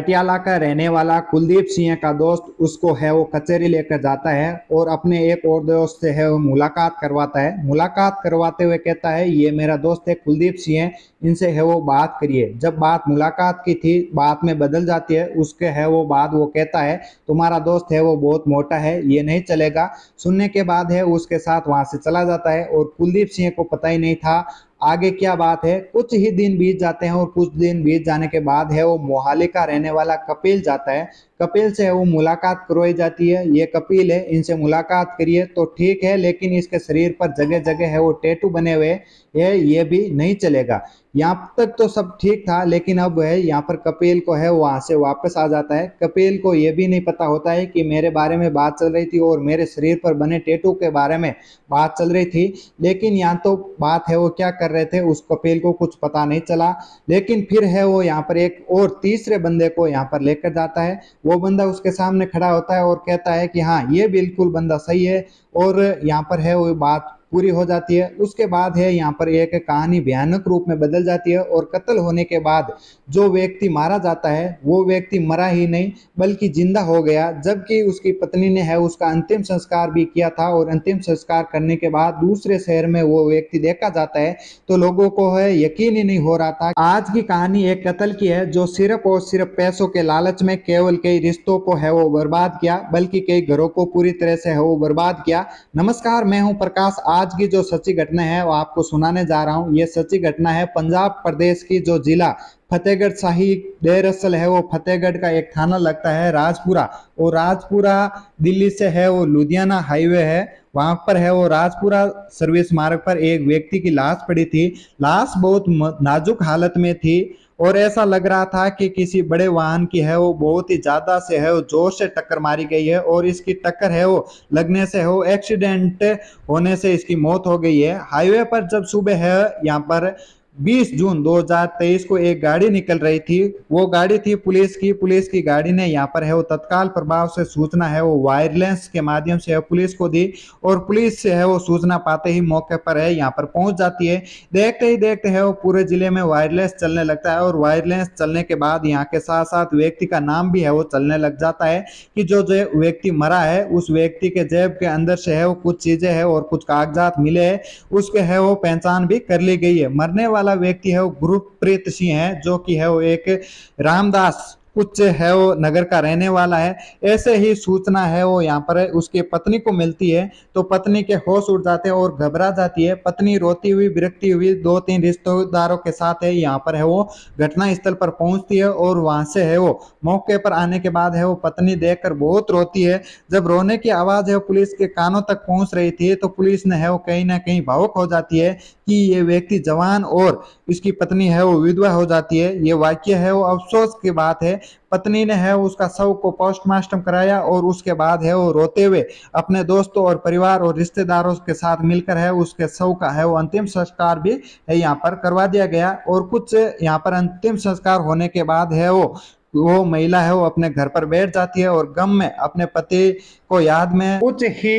पटियाला का रहने वाला कुलदीप सिंह का दोस्त उसको है वो कचहरी लेकर जाता है और अपने एक और दोस्त से है वो मुलाकात करवाता है। मुलाकात करवाते हुए कहता है ये मेरा दोस्त है कुलदीप सिंह, इनसे है वो बात करिए। जब बात मुलाकात की थी बात में बदल जाती है, उसके है वो बात वो कहता है तुम्हारा दोस्त है वो बहुत मोटा है, ये नहीं चलेगा। सुनने के बाद है उसके साथ वहां से चला जाता है और कुलदीप सिंह को पता ही नहीं था आगे क्या बात है। कुछ ही दिन बीत जाते हैं और कुछ दिन बीत जाने के बाद है वो मोहाली का रहने वाला कपिल जाता है। कपिल से वो मुलाकात करवाई जाती है, ये कपिल है इनसे मुलाकात करिए तो ठीक है, लेकिन इसके शरीर पर जगह जगह है वो टैटू बने हुए है, ये भी नहीं चलेगा। यहाँ तक तो सब ठीक था, लेकिन अब है यहाँ पर कपिल को है वहां से वापस आ जाता है। कपिल को ये भी नहीं पता होता है कि मेरे बारे में बात चल रही थी और मेरे शरीर पर बने टैटू के बारे में बात चल रही थी, लेकिन यहाँ तो बात है वो क्या कर रहे थे उस कपिल को कुछ पता नहीं चला। लेकिन फिर है वो यहाँ पर एक और तीसरे बंदे को यहाँ पर लेकर जाता है। वो बंदा उसके सामने खड़ा होता है और कहता है कि हाँ ये बिल्कुल बंदा सही है, और यहाँ पर है वो बात पूरी हो जाती है। उसके बाद है यहाँ पर एक कहानी भयानक रूप में बदल जाती है और कत्ल होने के बाद जो व्यक्ति मारा जाता है वो व्यक्ति मरा ही नहीं बल्कि जिंदा हो गया, जबकि उसकी पत्नी ने है उसका अंतिम संस्कार भी किया था। और अंतिम संस्कार करने के बाद दूसरे शहर में वो व्यक्ति देखा जाता है तो लोगों को है यकीन ही नहीं हो रहा था। आज की कहानी एक कत्ल की है जो सिर्फ और सिर्फ पैसों के लालच में केवल कई रिश्तों को है वो बर्बाद किया, बल्कि कई घरों को पूरी तरह से है वो बर्बाद किया। नमस्कार, मैं हूं प्रकाश। आज की जो सच्ची घटना है वो आपको सुनाने जा रहा हूं। ये सच्ची घटना है पंजाब प्रदेश की जो जिला फतेहगढ़ शाही दरअसल है वो फतेहगढ़ का एक थाना लगता है राजपुरा, और राजपुरा दिल्ली से है वो लुधियाना हाईवे है, वहां पर है वो राजपुरा सर्विस मार्ग पर एक व्यक्ति की लाश पड़ी थी। लाश बहुत नाजुक हालत में थी और ऐसा लग रहा था कि किसी बड़े वाहन की है वो बहुत ही ज्यादा से है वो जोर से टक्कर मारी गई है, और इसकी टक्कर है वो लगने से हो एक्सीडेंट होने से इसकी मौत हो गई है। हाईवे पर जब सुबह है यहाँ पर 20 जून 2023 को एक गाड़ी निकल रही थी। वो गाड़ी थी पुलिस की गाड़ी ने यहाँ पर है वो तत्काल प्रभाव से सूचना है वो वायरलेस के माध्यम से है पुलिस को दी, और पुलिस से है वो सूचना पाते ही मौके पर है यहाँ पर पहुंच जाती है। देखते ही देखते है वो पूरे जिले में वायरलेस चलने लगता है, और वायरलेस चलने के बाद यहाँ के साथ साथ व्यक्ति का नाम भी है वो चलने लग जाता है कि जो जो व्यक्ति मरा है उस व्यक्ति के जेब के अंदर से है वो कुछ चीजें है और कुछ कागजात मिले है, उसके है वो पहचान भी कर ली गई है। मरने वाला व्यक्ति है वो गुरप्रीत सिंह है, जो कि है वो एक रामदास कुछ है वो नगर का रहने वाला है। ऐसे ही सूचना है वो यहाँ पर उसकी पत्नी को मिलती है तो पत्नी के होश उड़ जाते हैं और घबरा जाती है। पत्नी रोती हुई बिरकती हुई 2-3 रिश्तेदारों के साथ है यहाँ पर है वो घटना स्थल पर पहुंचती है, और वहां से है वो मौके पर आने के बाद है वो पत्नी देखकर बहुत रोती है। जब रोने की आवाज है पुलिस के कानों तक पहुंच रही थी तो पुलिस ने है वो कहीं ना कहीं भावुक हो जाती है कि ये व्यक्ति जवान और इसकी पत्नी है वो विधवा हो जाती है। ये वाक्य है वो अफसोस की बात है। पत्नी ने है उसका शव को पोस्टमार्टम कराया और उसके बाद है वो रोते हुए अपने दोस्तों और परिवार और रिश्तेदारों के साथ मिलकर है उसके शव का है वो अंतिम संस्कार भी है यहाँ पर करवा दिया गया। और कुछ यहाँ पर अंतिम संस्कार होने के बाद है वो महिला है वो अपने घर पर बैठ जाती है और गम में अपने पति को याद में कुछ ही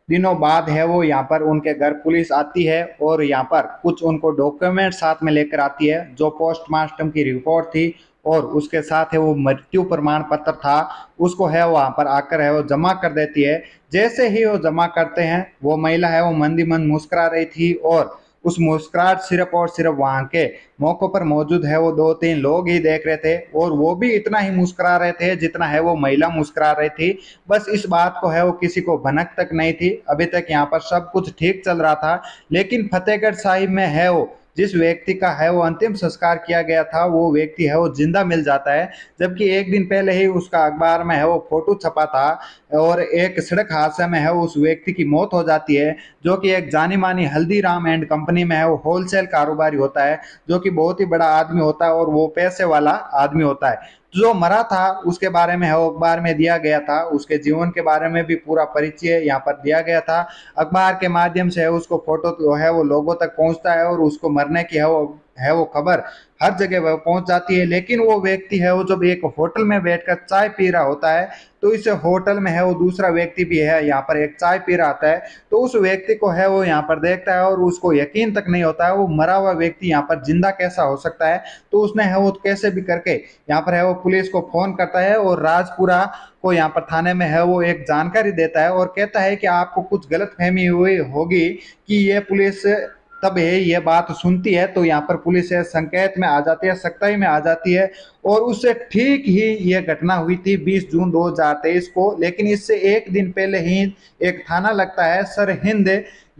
दिनों बाद है वो यहाँ पर उनके घर पुलिस आती है और यहाँ पर कुछ उनको डॉक्यूमेंट साथ में लेकर आती है, जो पोस्टमार्टम की रिपोर्ट थी और उसके साथ है वो मृत्यु प्रमाण पत्र था, उसको है वहां पर आकर है वो जमा कर देती है। जैसे ही वो जमा करते हैं वो महिला है वो मंदी मंद मुस्कुरा रही थी, और उस मुस्कुराहट सिर्फ और सिर्फ वहां के मौकों पर मौजूद है वो 2-3 लोग ही देख रहे थे, और वो भी इतना ही मुस्कुरा रहे थे जितना है वो महिला मुस्कुरा रही थी। बस इस बात को है वो किसी को भनक तक नहीं थी। अभी तक यहाँ पर सब कुछ ठीक चल रहा था, लेकिन फतेहगढ़ साहिब में है वो जिस व्यक्ति का है वो अंतिम संस्कार किया गया था वो व्यक्ति है वो जिंदा मिल जाता है, जबकि एक दिन पहले ही उसका अखबार में है वो फोटो छपा था और एक सड़क हादसे में है उस व्यक्ति की मौत हो जाती है, जो कि एक जानी मानी हल्दीराम एंड कंपनी में है वो होलसेल कारोबारी होता है, जो कि बहुत ही बड़ा आदमी होता है और वो पैसे वाला आदमी होता है। जो मरा था उसके बारे में है वो अखबार में दिया गया था, उसके जीवन के बारे में भी पूरा परिचय यहाँ पर दिया गया था। अखबार के माध्यम से है उसको फोटो जो है वो लोगों तक पहुंचता है और उसको मरने की है वो है वो खबर हर जगह वह पहुंच जाती है। लेकिन वो व्यक्ति है वो जब एक होटल में बैठकर चाय पी रहा होता है, तो इस होटल में है वो दूसरा व्यक्ति भी है यहाँ पर एक चाय पी रहा आता है, तो उस व्यक्ति को है वो यहाँ पर देखता है और उसको यकीन तक नहीं होता है वो मरा हुआ व्यक्ति यहाँ पर जिंदा कैसा हो सकता है। तो उसने है वो कैसे भी करके यहाँ पर है वो पुलिस को फोन करता है और राजपुरा को यहाँ पर थाने में है वो एक जानकारी देता है और कहता है कि आपको कुछ गलतफहमी हुई होगी कि ये पुलिस, तब ये बात सुनती है तो यहाँ पर पुलिस है संकेत में आ जाती है, सख्ताई में आ जाती है। और उससे ठीक ही ये घटना हुई थी 20 जून 2023 को, लेकिन इससे एक दिन पहले ही एक थाना लगता है सरहिंद,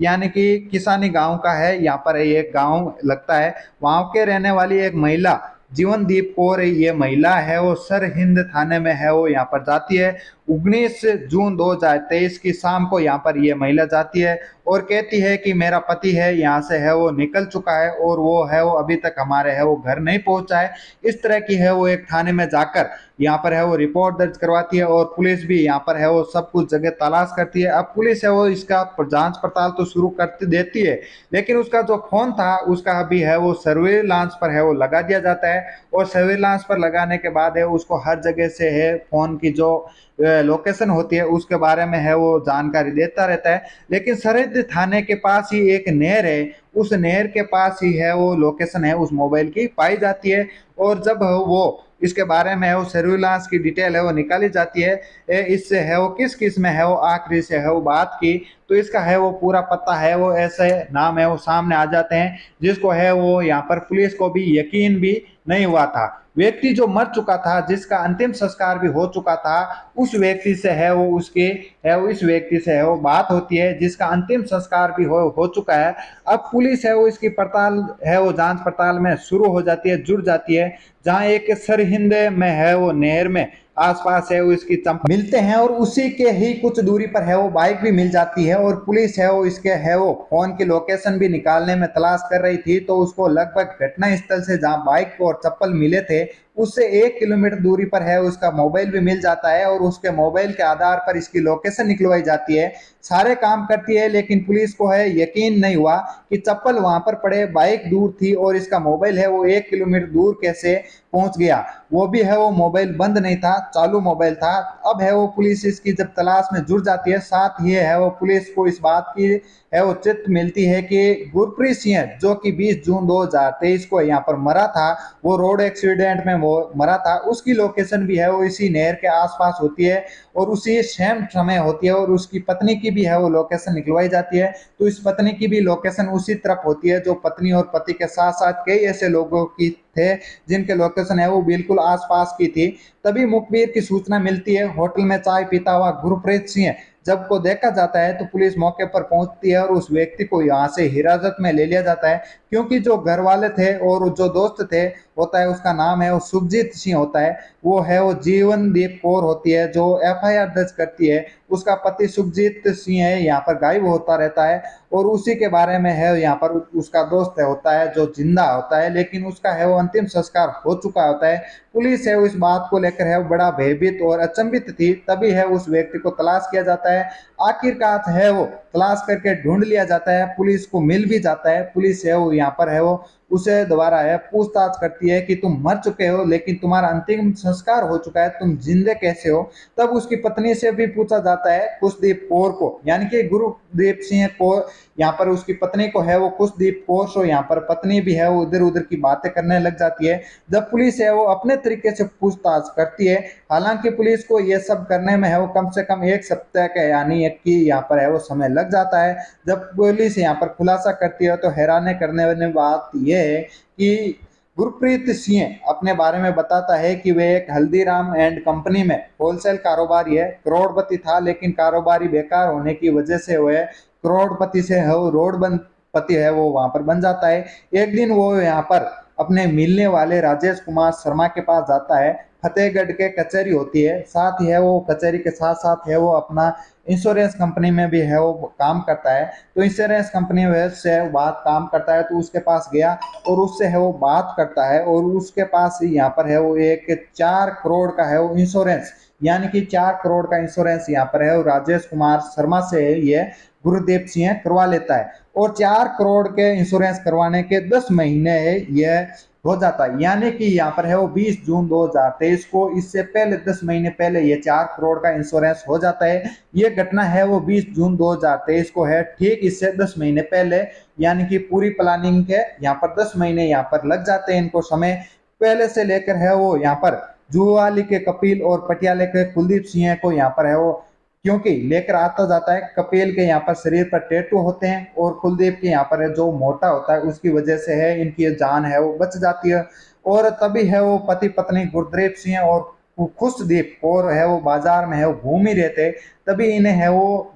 यानी कि किसानी गांव का है, यहाँ पर एक गांव लगता है, वहां के रहने वाली एक महिला जीवनदीप कौर ये महिला है वो सरहिंद थाने में है वो यहाँ पर जाती है। 19 जून 2023 की शाम को यहाँ पर ये महिला जाती है और कहती है कि मेरा पति है यहाँ से है वो निकल चुका है और वो है वो अभी तक हमारे है वो घर नहीं पहुंचा है। इस तरह की है वो एक थाने में जाकर यहाँ पर है वो रिपोर्ट दर्ज करवाती है और पुलिस भी यहाँ पर है वो सब कुछ जगह तलाश करती है। अब पुलिस है वो इसका जांच पड़ताल तो शुरू कर देती है, लेकिन उसका जो फोन था उसका अभी है वो सर्विलांस पर है वो लगा दिया जाता है और सर्विलांस पर लगाने के बाद है उसको हर जगह से है फोन की जो लोकेशन होती है उसके बारे में है वो जानकारी देता रहता है। लेकिन सरहद थाने के पास ही एक नहर है, उस नहर के पास ही है वो लोकेशन है उस मोबाइल की पाई जाती है। और जब वो इसके बारे में है वो सर्विलांस की डिटेल है वो निकाली जाती है, इससे है वो किस किस में है वो आखिरी से है वो बात की, तो इसका है वो पूरा पता है वो ऐसे नाम है वो सामने आ जाते हैं जिसको है वो यहाँ पर पुलिस को भी यकीन भी नहीं हुआ था। व्यक्ति जो मर चुका था, जिसका अंतिम संस्कार भी हो चुका था, उस व्यक्ति से है वो उसके है वो इस व्यक्ति से है वो बात होती है जिसका अंतिम संस्कार भी हो चुका है। अब पुलिस है वो इसकी पड़ताल है वो जांच पड़ताल में शुरू हो जाती है, जुड़ जाती है, जहां एक सरहिंद में है वो नहर में आसपास है वो इसकी चंपा मिलते हैं और उसी के ही कुछ दूरी पर है वो बाइक भी मिल जाती है और पुलिस है वो इसके है वो फोन की लोकेशन भी निकालने में तलाश कर रही थी। तो उसको लगभग घटना स्थल से जहां बाइक और चप्पल मिले थे उससे 1 किलोमीटर दूरी पर है उसका मोबाइल भी मिल जाता है और उसके मोबाइल के आधार पर इसकी लोकेशन निकलवाई जाती है। सारे काम करती है लेकिन पुलिस को है यकीन नहीं हुआ कि चप्पल वहां पर पड़े, बाइक दूर थी और इसका मोबाइल है वो 1 किलोमीटर दूर कैसे पहुंच गया। वो भी है वो मोबाइल बंद नहीं था, चालू मोबाइल था। अब है वो पुलिस इसकी जब तलाश में जुड़ जाती है, साथ ही है वो पुलिस को इस बात की है वो चित मिलती है कि गुरप्रीत सिंह जो कि 20 जून 2023 को यहाँ पर मरा था, वो रोड एक्सीडेंट में वो मरा था, उसकी लोकेशन भी है वो इसी नहर के आसपास होती है और उसी सेम समय होती है और उसकी पत्नी की भी है वो लोकेशन निकलवाई जाती है। तो इस पत्नी की भी लोकेशन उसी तरफ होती है जो पत्नी और पति के साथ साथ कई ऐसे लोगों की थे जिनके लोकेशन है वो बिल्कुल आसपास की थी। तभी मुखबिर की सूचना मिलती है, होटल में चाय पीता हुआ गुरप्रीत सिंह जब को देखा जाता है तो पुलिस मौके पर पहुंचती है और उस व्यक्ति को यहाँ से हिरासत में ले लिया जाता है, क्योंकि जो घर वाले थे और जो दोस्त थे होता है उसका नाम है वो सुखजीत सिंह होता है, वो है वो जीवनदीप कौर होती है जो एफआईआर दर्ज करती है। उसका पति सुखजीत सिंह है यहाँ पर गायब होता रहता है और उसी के बारे में है यहाँ पर उसका दोस्त है होता है जो जिंदा होता है, लेकिन उसका है वो अंतिम संस्कार हो चुका होता है। पुलिस है वो इस बात को लेकर है वो बड़ा भयभीत और अचंभित थी। तभी है उस व्यक्ति को तलाश किया जाता है, आखिरकार है वो तलाश करके ढूंढ लिया जाता है, पुलिस को मिल भी जाता है। पुलिस है वो यहाँ पर है वो उसे दोबारा है पूछताछ करती है कि तुम मर चुके हो लेकिन तुम्हारा अंतिम संस्कार हो चुका है, तुम जिंदे कैसे हो। तब उसकी पत्नी से भी पूछा जाता है, कुशदीप कौर को, यानी कि गुरदीप सिंह को यहाँ पर उसकी पत्नी को है वो कुशदीप कौर सो यहाँ पर पत्नी भी है वो इधर उधर की बातें करने लग जाती है। जब पुलिस है वो अपने तरीके से पूछताछ करती है, हालांकि पुलिस को ये सब करने में है वो कम से कम 1 सप्ताह का यानी एक की यहाँ पर है वो समय लग जाता है। जब पुलिस यहाँ पर खुलासा करती है तो हैरान करने वाली बात यह है कि गुरप्रीत सिंह अपने बारे में बताता है कि वे एक हल्दीराम एंड कंपनी में होलसेल कारोबारी है, करोड़पति था, लेकिन कारोबारी बेकार होने की वजह से वह करोड़पति से है वो रोडपति है वो वहां पर बन जाता है। एक दिन वो यहाँ पर अपने मिलने वाले राजेश कुमार शर्मा के पास जाता है फतेहगढ़ के कचहरी होती है, साथ ही है वो कचहरी के साथ साथ है वो अपना इंश्योरेंस कंपनी में भी है वो काम करता है। तो इंश्योरेंस कंपनी से बात काम करता है, तो उसके पास गया और उससे है वो बात करता है, और उसके पास यहाँ पर है वो एक 4 करोड़ का है वो इंश्योरेंस, यानी कि 4 करोड़ का इंश्योरेंस यहाँ पर है वो राजेश कुमार शर्मा से ये गुरुदेव सिंह करवा लेता है। और 4 करोड़ के इंश्योरेंस करवाने के 10 महीने है यह हो जाता है, यानी कि यहाँ पर है वो 20 जून 2023 को, इससे पहले 10 महीने पहले ये 4 करोड़ का इंश्योरेंस हो जाता है। ये घटना है वो 20 जून 2023 को है, ठीक इससे 10 महीने पहले, यानी कि पूरी प्लानिंग के यहाँ पर 10 महीने यहाँ पर लग जाते हैं इनको समय, पहले से लेकर है वो यहाँ पर जुआली के कपिल और पटियाले के कुलदीप सिंह को यहाँ पर है वो क्योंकि लेकर आता जाता है। कपिल के यहाँ पर शरीर पर टैटू होते हैं और कुलदीप के यहाँ पर है जो मोटा होता है, उसकी वजह से है इनकी जान है वो बच जाती है। और तभी है वो पति पत्नी गुरदेव सिंह और खुशदीप और है वो बाजार में है वो घूम ही रहे थे, तभी इन्हें है वो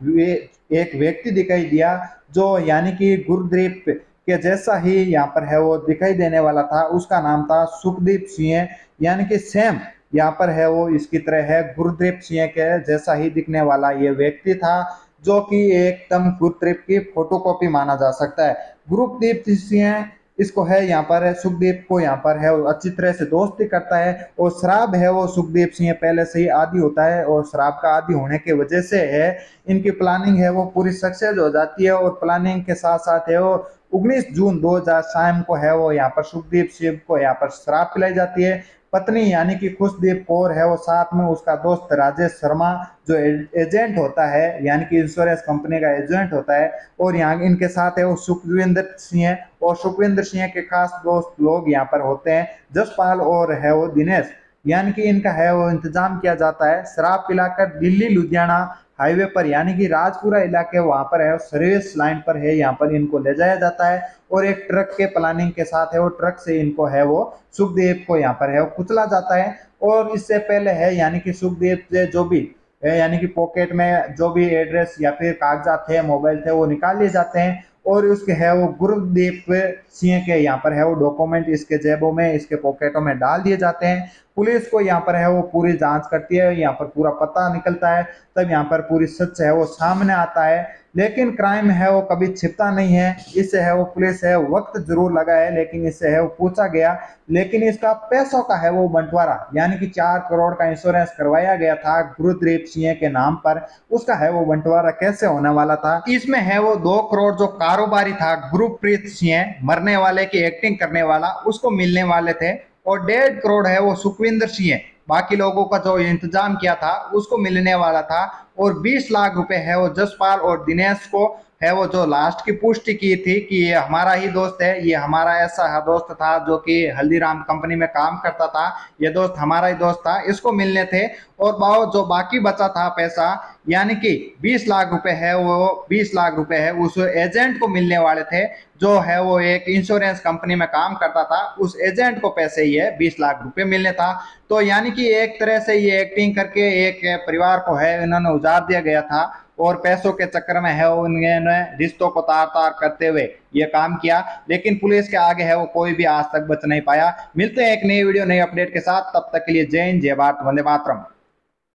एक व्यक्ति दिखाई दिया जो यानी कि गुरदीप के जैसा ही यहाँ पर है वो दिखाई देने वाला था। उसका नाम था सुखदीप सिंह, यानी कि सेम यहाँ पर है वो इसकी तरह है गुरदीप सिंह के जैसा ही दिखने वाला ये व्यक्ति था, जो कि एकदम गुरदीप की फोटोकॉपी माना जा सकता है। गुरदीप सिंह इसको है यहाँ पर सुखदीप को यहाँ पर है वो अच्छी तरह से दोस्ती करता है, और शराब है वो सुखदीप सिंह पहले से ही आदी होता है, और शराब का आदी होने की वजह से है इनकी प्लानिंग है वो पूरी सक्सेस हो जाती है। और प्लानिंग के साथ साथ है वो 19 जून 2000 शाम को है वो यहाँ पर सुखदीप सिंह को यहाँ पर शराब पिलाई जाती है। पत्नी यानी कि खुशदीप कौर है वो साथ में उसका दोस्त राजेश शर्मा जो एजेंट होता है, यानी कि इंश्योरेंस कंपनी का एजेंट होता है, और यहाँ इनके साथ है वो सुखविंदर सिंह, और सुखविंदर सिंह के खास दोस्त लोग यहाँ पर होते हैं जसपाल और है वो दिनेश, यानी कि इनका है वो इंतजाम किया जाता है शराब पिलाकर दिल्ली लुधियाना हाईवे पर, यानी कि राजपुरा इलाके वहां पर है सर्विस लाइन पर है यहाँ पर इनको ले जाया जाता है, और एक ट्रक के प्लानिंग के साथ है वो ट्रक से इनको है वो सुखदेव को यहाँ पर है वो कुचला जाता है। और इससे पहले है यानी कि सुखदेव से जो भी है यानी कि पॉकेट में जो भी एड्रेस या फिर कागजात थे मोबाइल थे वो निकाल लिए जाते हैं, और उसके है वो गुरदीप सिंह के यहाँ पर है वो डॉक्यूमेंट इसके जेबों में इसके पॉकेटों में डाल दिए जाते हैं। पुलिस को यहाँ पर है वो पूरी जांच करती है, यहाँ पर पूरा पता निकलता है, तब यहाँ पर पूरी सच है वो सामने आता है। लेकिन क्राइम है वो कभी छिपता नहीं है, इससे है वो पुलिस है वक्त जरूर लगा है, लेकिन इससे है वो पूछा गया, लेकिन इसका पैसों का है वो बंटवारा, यानी कि 4 करोड़ का इंश्योरेंस करवाया गया था गुरदीप सिंह के नाम पर, उसका है वो बंटवारा कैसे होने वाला था। इसमें है वो 2 करोड़ जो कारोबारी था गुरप्रीत सिंह मरने वाले की एक्टिंग करने वाला उसको मिलने वाले थे, और 1.5 करोड़ है वो सुखविंदर सिंह बाकी लोगों का जो इंतजाम किया था उसको मिलने वाला था, और 20 लाख रुपए है वो जसपाल और दिनेश को है वो जो लास्ट की पुष्टि की थी कि ये हमारा ही दोस्त है, ये हमारा ऐसा दोस्त था जो कि हल्दीराम कंपनी में काम करता था, ये दोस्त हमारा ही दोस्त था, इसको मिलने थे। और जो बाकी बचा था पैसा यानी कि 20 लाख रुपए है वो 20 लाख रुपए है उस एजेंट को मिलने वाले थे जो है वो एक इंश्योरेंस कंपनी में काम करता था, उस एजेंट को पैसे ही है 20 लाख रुपए मिलने था। तो यानी कि एक तरह से ये एक्टिंग करके एक परिवार को है इन्होंने उजाड़ दिया गया था, और पैसों के चक्कर में है उन्होंने रिश्तों को तार तार करते हुए ये काम किया, लेकिन पुलिस के आगे है वो कोई भी आज तक बच नहीं पाया। मिलते हैं एक नई वीडियो नई अपडेट के साथ, तब तक के लिए जय हिंद जय भारत वंदे मातरम।